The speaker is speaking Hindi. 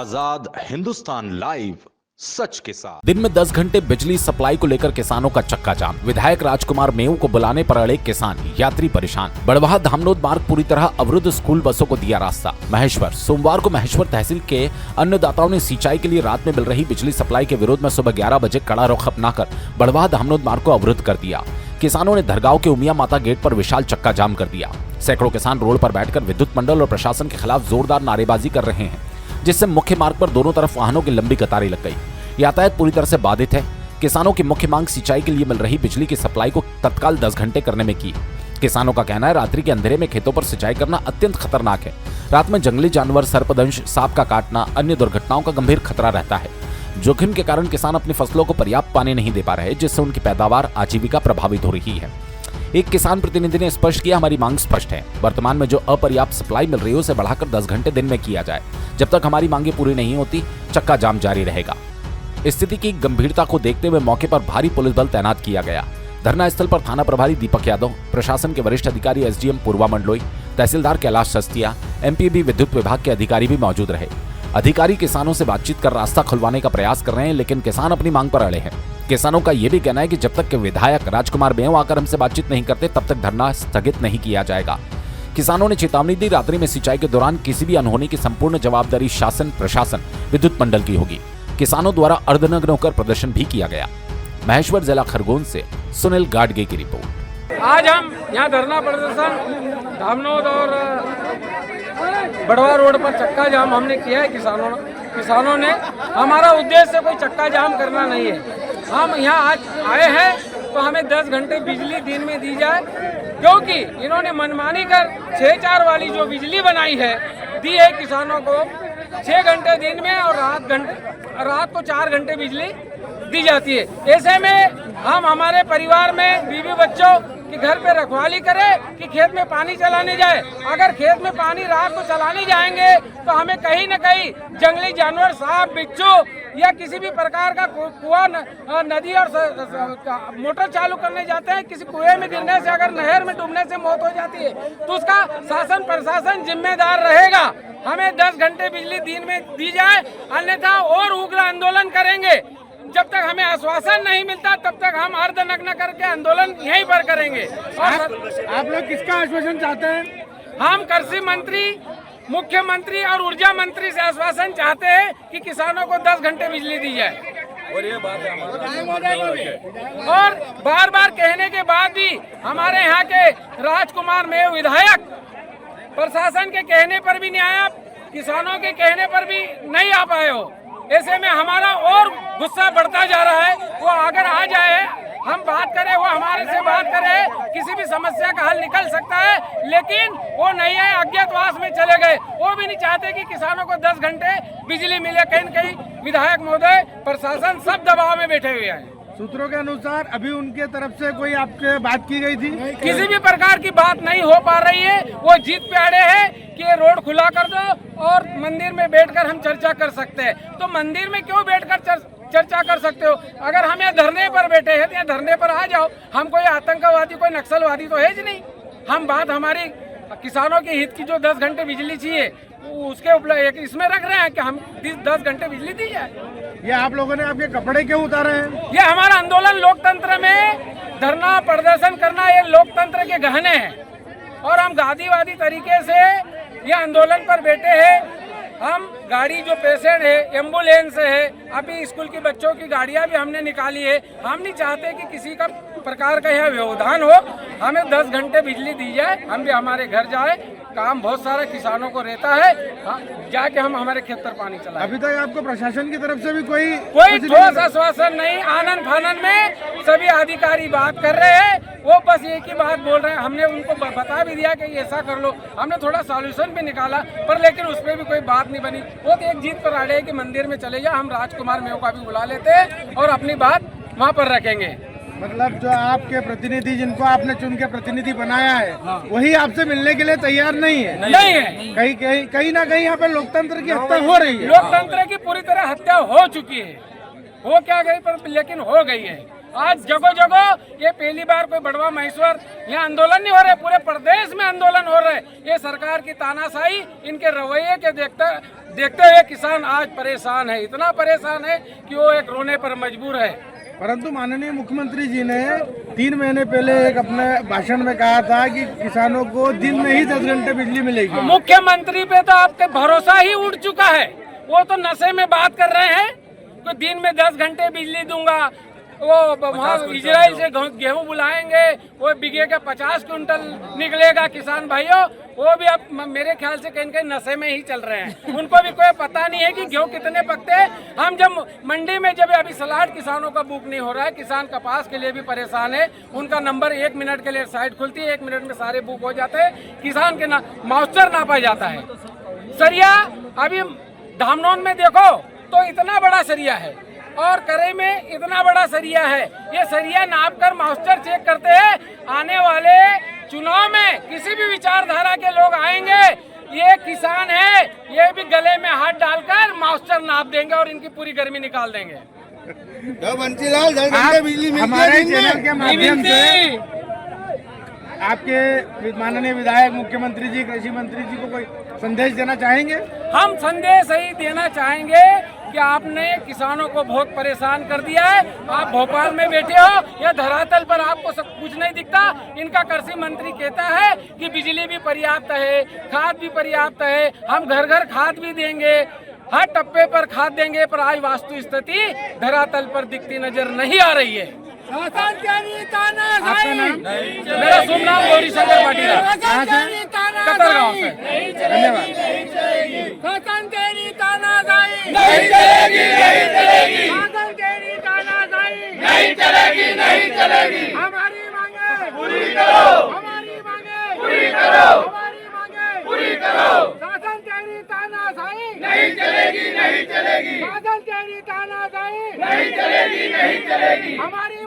आजाद हिंदुस्तान लाइव, सच के साथ। दिन में 10 घंटे बिजली सप्लाई को लेकर किसानों का चक्का जाम। विधायक राजकुमार मेऊ को बुलाने पर अड़े किसान, यात्री परेशान। बड़वाह धामनोद मार्ग पूरी तरह अवरुद्ध, स्कूल बसों को दिया रास्ता। महेश्वर, सोमवार को महेश्वर तहसील के अन्नदाताओं ने सिंचाई के लिए रात में मिल रही बिजली सप्लाई के विरोध में सुबह 11 बजे कड़ा रुख अपनाकर बड़वाह धामनोद मार्ग को अवरुद्ध कर दिया। किसानों ने धरगांव के उमिया माता गेट पर विशाल चक्का जाम कर दिया। सैकड़ों किसान रोड पर बैठकर विद्युत मंडल और प्रशासन के खिलाफ जोरदार नारेबाजी कर रहे हैं, जिससे मुख्य मार्ग पर दोनों तरफ वाहनों की लंबी कतारें लग गई। यातायात पूरी तरह से बाधित है। किसानों की मुख्य मांग सिंचाई के लिए मिल रही बिजली की सप्लाई को तत्काल 10 घंटे करने में की। किसानों का कहना है, रात्रि के अंधेरे में खेतों पर सिंचाई करना अत्यंत खतरनाक है। रात में जंगली जानवर, सर्पदंश, सांप का काटना, अन्य दुर्घटनाओं का गंभीर खतरा रहता है। जोखिम के कारण किसान अपनी फसलों को पर्याप्त पानी नहीं दे पा रहे, जिससे उनकी पैदावार, आजीविका प्रभावित हो रही है। एक किसान प्रतिनिधि ने स्पष्ट किया, हमारी मांग स्पष्ट है। वर्तमान में जो अपर्याप्त सप्लाई मिल रही है उसे बढ़ाकर 10 घंटे दिन में किया जाए। जब तक हमारी मांगे पूरी नहीं होती, चक्का जाम जारी रहेगा। स्थिति की गंभीरता को देखते हुए मौके पर भारी पुलिस बल तैनात किया गया। धरना स्थल पर थाना प्रभारी दीपक यादव, प्रशासन के वरिष्ठ अधिकारी एसडीएम पूर्वा मंडलोई, तहसीलदार कैलाश सस्तिया, एमपीबी विद्युत विभाग के अधिकारी भी मौजूद रहे। अधिकारी किसानों से बातचीत कर रास्ता खुलवाने का प्रयास कर रहे हैं, लेकिन किसान अपनी मांग पर अड़े हैं। किसानों का यह भी कहना है कि जब तक के विधायक राजकुमार मेऊ आकर हमसे बातचीत नहीं करते, तब तक धरना स्थगित नहीं किया जाएगा। किसानों ने चेतावनी दी, रात्रि में सिंचाई के दौरान किसी भी अनहोनी की संपूर्ण जवाबदारी शासन, प्रशासन, विद्युत मंडल की होगी। किसानों द्वारा अर्धनग्न होकर प्रदर्शन भी किया गया। महेश्वर जिला खरगोन से सुनील गाडगे की रिपोर्ट। आज हम यहाँ धरना प्रदर्शन धामनोद और बड़वा रोड पर चक्का जाम हमने किया है। किसानों ने हमारा उद्देश्य कोई चक्का जाम करना नहीं है। हम यहाँ आज आए हैं तो हमें 10 घंटे बिजली दिन में दी जाए, क्योंकि इन्होंने मनमानी कर 6-4 वाली जो बिजली बनाई है दी है किसानों को 6 घंटे दिन में और रात को 4 घंटे बिजली दी जाती है। ऐसे में हम हमारे परिवार में बीवी बच्चों कि घर पे रखवाली करें कि खेत में पानी चलाने जाए। अगर खेत में पानी रात को चलाने जाएंगे तो हमें कहीं न कहीं जंगली जानवर, सांप, बिच्छू या किसी भी प्रकार का कुआं, नदी और मोटर चालू करने जाते हैं, किसी कुएं में गिरने से, अगर नहर में डूबने से मौत हो जाती है तो उसका शासन प्रशासन जिम्मेदार रहेगा। हमें 10 घंटे बिजली दिन में दी जाए, अन्यथा और उग्र आंदोलन करेंगे। जब तक हमें आश्वासन नहीं मिलता तब तक हम अर्धनग्न करके आंदोलन यहीं पर करेंगे। और आप लोग किसका आश्वासन चाहते हैं? हम कृषि मंत्री, मुख्यमंत्री और ऊर्जा मंत्री से आश्वासन चाहते हैं कि किसानों को 10 घंटे बिजली दी जाए। और ये बात और बार बार कहने के बाद भी हमारे यहाँ के राजकुमार मेऊ विधायक प्रशासन के कहने पर भी नहीं आया, किसानों के कहने पर भी नहीं आ पाए हो। ऐसे में हमारा और गुस्सा बढ़ता जा रहा है। वो अगर आ जाए, हम बात करें, वो हमारे से बात करे, किसी भी समस्या का हल निकल सकता है, लेकिन वो नहीं है, अज्ञातवास में चले गए। वो भी नहीं चाहते कि किसानों को 10 घंटे बिजली मिले। कहीं न कहीं विधायक महोदय, प्रशासन सब दबाव में बैठे हुए हैं। सूत्रों के अनुसार अभी उनके तरफ से कोई आपके बात की गई थी? किसी भी प्रकार की बात नहीं हो पा रही है। वो जीत पे अड़े हैं कि ये रोड खुला कर दो और मंदिर में बैठकर हम चर्चा कर सकते हैं। तो मंदिर में क्यों बैठकर चर्चा कर सकते हो? अगर हम यहाँ धरने पर बैठे हैं तो यहाँ धरने पर आ जाओ। हम कोई आतंकवादी, कोई नक्सलवादी तो है ही नहीं। हम बात हमारी किसानों के हित की, जो 10 घंटे बिजली चाहिए उसके इसमें रख रहे हैं कि हम 10 घंटे बिजली दी जाए। ये आप लोगों ने आपके कपड़े क्यों उतारे हैं? ये हमारा आंदोलन, लोकतंत्र में धरना प्रदर्शन करना ये लोकतंत्र के गहने हैं और हम गांधीवादी तरीके से ये आंदोलन पर बैठे हैं। हम गाड़ी, जो पेशेंट है, एम्बुलेंस है, अभी स्कूल के बच्चों की गाड़ियां भी हमने निकाली है। हम नहीं चाहते कि किसी का प्रकार का यह व्यवधान हो। हमें 10 घंटे बिजली दी जाए, हम भी हमारे घर जाए। काम बहुत सारा किसानों को रहता है, जाके हम हमारे खेत पर पानी चलाएं। अभी तक आपको प्रशासन की तरफ से भी कोई ठोस आश्वासन नहीं। आनन फानन में सभी अधिकारी बात कर रहे हैं, वो बस एक ही बात बोल रहे हैं। हमने उनको बता भी दिया कि ऐसा कर लो, हमने थोड़ा सॉल्यूशन भी निकाला, पर लेकिन उस पर भी कोई बात नहीं बनी। वो तो एक जीत पर अड़े कि मंदिर में चले जाओ। हम राजकुमार मेऊ का भी बुला लेते हैं और अपनी बात वहाँ पर रखेंगे। मतलब जो आपके प्रतिनिधि, जिनको आपने चुन के प्रतिनिधि बनाया है, वही आपसे मिलने के लिए तैयार नहीं है? नहीं है। कहीं ना कहीं यहाँ पे लोकतंत्र की हत्या हो रही है। लोकतंत्र की पूरी तरह हत्या हो चुकी है। हो क्या गई, पर लेकिन हो गई है। आज जगह जगह ये पहली बार कोई बड़वा महेश्वर यहाँ आंदोलन नहीं हो रहे, पूरे प्रदेश में आंदोलन हो रहे। ये सरकार की तानाशाही, इनके रवैये के देखते हुए किसान आज परेशान है, इतना परेशान है कि वो एक रोने पर मजबूर है। परंतु माननीय मुख्यमंत्री जी ने 3 महीने पहले एक अपने भाषण में कहा था कि किसानों को दिन में ही 10 घंटे बिजली मिलेगी। मुख्यमंत्री पे तो आपके भरोसा ही उठ चुका है। वो तो नशे में बात कर रहे हैं कि दिन में 10 घंटे बिजली दूंगा। वो वहाँ इजराइल से गेहूं बुलाएंगे, वो बीघे का 50 क्विंटल निकलेगा। किसान भाइयों, वो भी अब मेरे ख्याल से कहीं कहीं नशे में ही चल रहे हैं। उनको भी कोई पता नहीं है कि गेहूं कितने पकते हैं। हम जब मंडी में जब अभी सलाड किसानों का बुक नहीं हो रहा है, किसान कपास के लिए भी परेशान है। उनका नंबर 1 मिनट के लिए साइट खुलती है, 1 मिनट में सारे बुक हो जाते हैं। किसान के मॉइस्चर नापा जाता है। सरिया अभी धामनोन में देखो तो इतना बड़ा सरिया है और करे में इतना बड़ा सरिया है। ये सरिया नाप कर मॉइस्चर चेक करते हैं। आने वाले चुनाव में किसी भी विचारधारा के लोग आएंगे, ये किसान है, ये भी गले में हाथ डालकर मॉइस्चर नाप देंगे और इनकी पूरी गर्मी निकाल देंगे। बंसीलाल, हमारे चैनल के माध्यम से आपके माननीय विधायक, मुख्यमंत्री जी, कृषि मंत्री जी को कोई संदेश देना चाहेंगे? हम संदेश यही देना चाहेंगे कि आपने किसानों को बहुत परेशान कर दिया है। आप भोपाल में बैठे हो, या धरातल पर आपको सब कुछ नहीं दिखता। इनका कृषि मंत्री कहता है कि बिजली भी पर्याप्त है, खाद भी पर्याप्त है, हम घर घर खाद भी देंगे, हर टप्पे पर खाद देंगे। पर आज वास्तु स्थिति धरातल पर दिखती नजर नहीं आ रही है। मेरा शुभ नाम गौरीशंकर पाटिल है, कतरगांव से। धन्यवाद। नहीं चलेगी, नहीं चलेगी, नहीं चलेगी, नहीं चलेगी। हमारी मांगे पूरी करो, हमारी मांगे पूरी करो, हमारी मांगे पूरी करो। शासन तेरी तानाशाही नहीं चलेगी, नहीं चलेगी। शासन तेरी तानाशाही नहीं चलेगी, नहीं चलेगी। हमारी